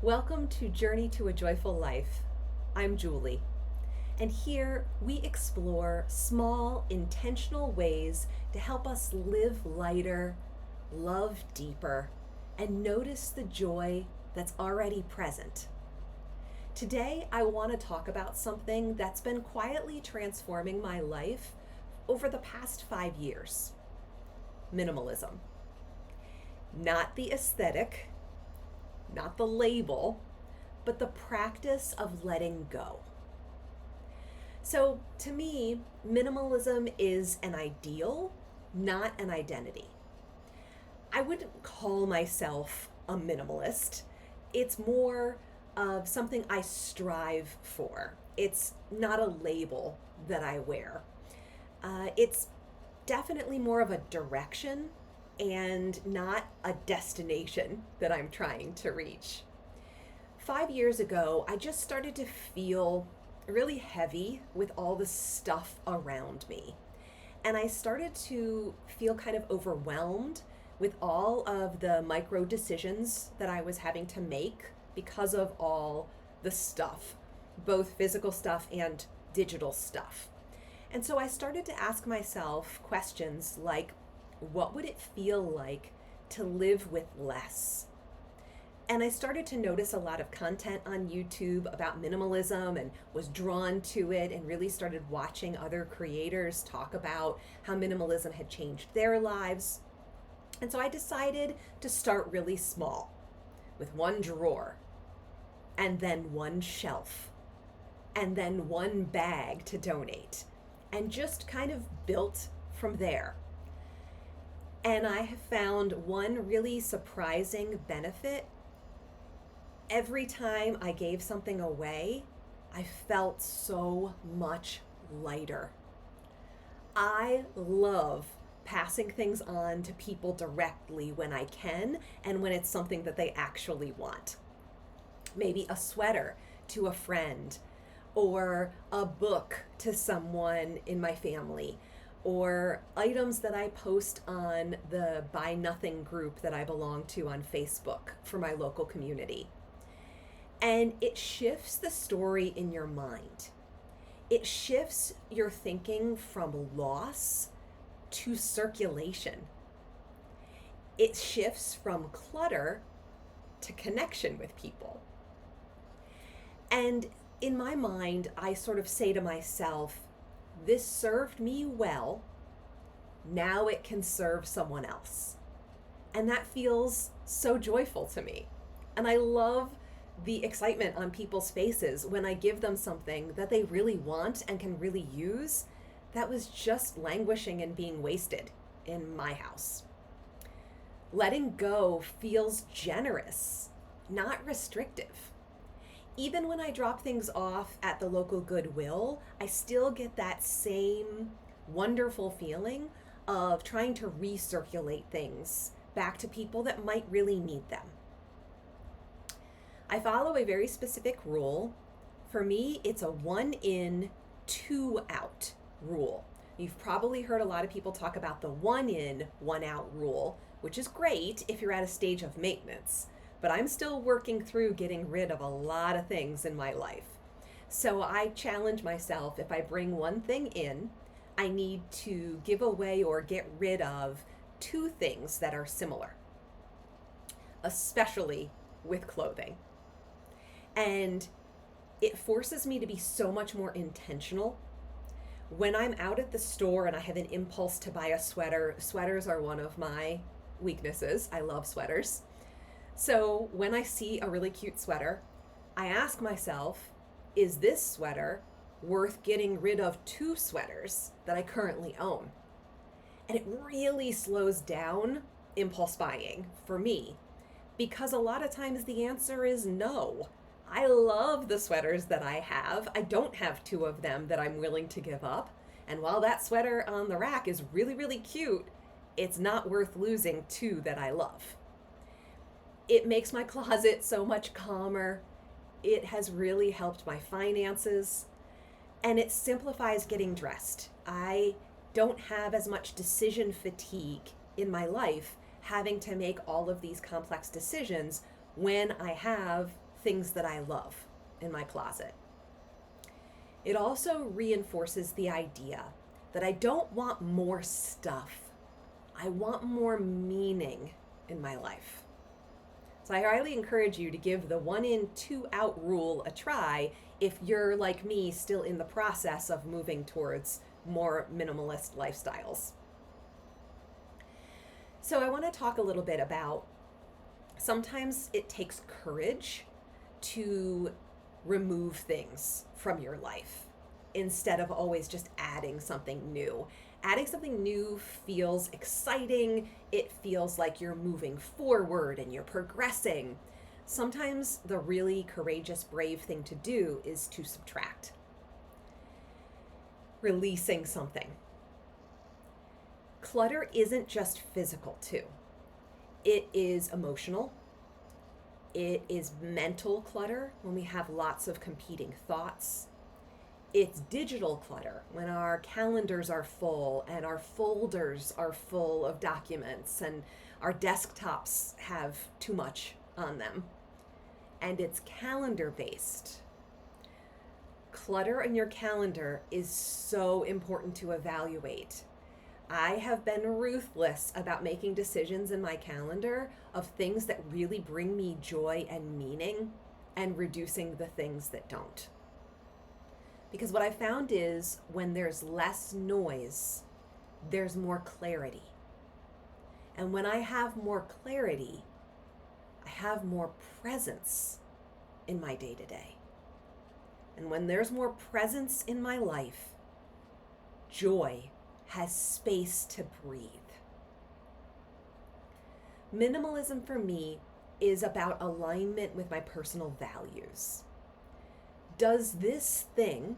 Welcome to Journey to a Joyful Life. I'm Julie, and here we explore small, intentional ways to help us live lighter, love deeper, and notice the joy that's already present. Today, I want to talk about something that's been quietly transforming my life over the past 5 years: minimalism. Not the aesthetic, not the label, but the practice of letting go. So, to me, minimalism is an ideal, not an identity. I wouldn't call myself a minimalist. It's more of something I strive for. It's not a label that I wear. It's definitely more of a direction and not a destination that I'm trying to reach. 5 years ago, I just started to feel really heavy with all the stuff around me. And I started to feel kind of overwhelmed with all of the micro decisions that I was having to make because of all the stuff, both physical stuff and digital stuff. And so I started to ask myself questions like, what would it feel like to live with less? And I started to notice a lot of content on YouTube about minimalism and was drawn to it and really started watching other creators talk about how minimalism had changed their lives. And so I decided to start really small with one drawer and then one shelf and then one bag to donate, and just kind of built from there. And I have found one really surprising benefit. Every time I gave something away, I felt so much lighter. I love passing things on to people directly when I can and when it's something that they actually want. Maybe a sweater to a friend, or a book to someone in my family, or items that I post on the Buy Nothing group that I belong to on Facebook for my local community. And it shifts the story in your mind. It shifts your thinking from loss to circulation. It shifts from clutter to connection with people. And in my mind, I sort of say to myself, this served me well, now it can serve someone else. And that feels so joyful to me. And I love the excitement on people's faces when I give them something that they really want and can really use that was just languishing and being wasted in my house. Letting go feels generous, not restrictive. Even when I drop things off at the local Goodwill, I still get that same wonderful feeling of trying to recirculate things back to people that might really need them. I follow a very specific rule. For me, it's a 1 in, 2 out rule. You've probably heard a lot of people talk about the 1 in, 1 out rule, which is great if you're at a stage of maintenance. But I'm still working through getting rid of a lot of things in my life. So I challenge myself, if I bring one thing in, I need to give away or get rid of 2 things that are similar, especially with clothing. And it forces me to be so much more intentional. When I'm out at the store and I have an impulse to buy a sweater, sweaters are one of my weaknesses. I love sweaters. So when I see a really cute sweater, I ask myself, is this sweater worth getting rid of 2 sweaters that I currently own? And it really slows down impulse buying for me, because a lot of times the answer is no. I love the sweaters that I have. I don't have 2 of them that I'm willing to give up. And while that sweater on the rack is really, really cute, it's not worth losing 2 that I love. It makes my closet so much calmer. It has really helped my finances, and it simplifies getting dressed. I don't have as much decision fatigue in my life having to make all of these complex decisions when I have things that I love in my closet. It also reinforces the idea that I don't want more stuff. I want more meaning in my life. So I highly encourage you to give the 1 in, 2 out rule a try if you're like me, still in the process of moving towards more minimalist lifestyles. So I want to talk a little bit about sometimes it takes courage to remove things from your life instead of always just adding something new. Adding something new feels exciting. It feels like you're moving forward and you're progressing. Sometimes the really courageous, brave thing to do is to subtract. Releasing something. Clutter isn't just physical, too. It is emotional. It is mental clutter when we have lots of competing thoughts. It's digital clutter when our calendars are full and our folders are full of documents and our desktops have too much on them. And it's calendar based. Clutter in your calendar is so important to evaluate. I have been ruthless about making decisions in my calendar of things that really bring me joy and meaning and reducing the things that don't. Because what I found is when there's less noise, there's more clarity. And when I have more clarity, I have more presence in my day-to-day. And when there's more presence in my life, joy has space to breathe. Minimalism for me is about alignment with my personal values. Does this thing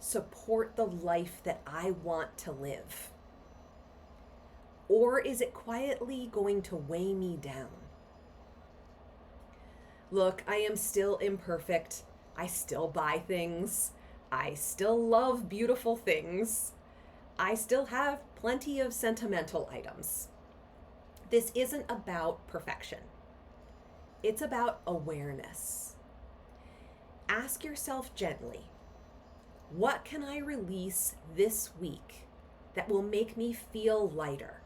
support the life that I want to live? Or is it quietly going to weigh me down? Look, I am still imperfect. I still buy things. I still love beautiful things. I still have plenty of sentimental items. This isn't about perfection. It's about awareness. Ask yourself gently, what can I release this week that will make me feel lighter?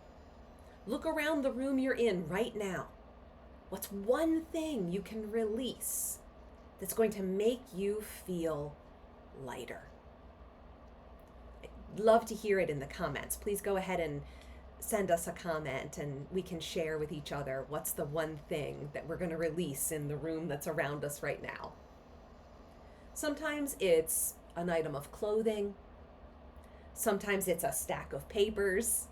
Look around the room you're in right now. What's one thing you can release that's going to make you feel lighter? I'd love to hear it in the comments. Please go ahead and send us a comment and we can share with each other what's the one thing that we're going to release in the room that's around us right now. Sometimes it's an item of clothing. Sometimes it's a stack of papers.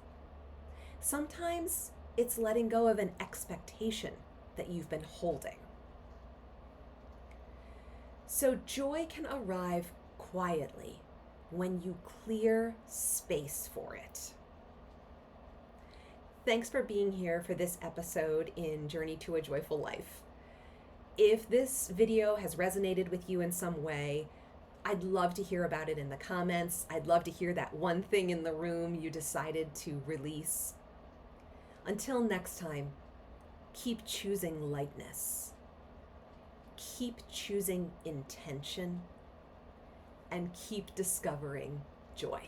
Sometimes it's letting go of an expectation that you've been holding. So joy can arrive quietly when you clear space for it. Thanks for being here for this episode in Journey to a Joyful Life. If this video has resonated with you in some way, I'd love to hear about it in the comments. I'd love to hear that one thing in the room you decided to release. Until next time, keep choosing lightness. Keep choosing intention. And keep discovering joy.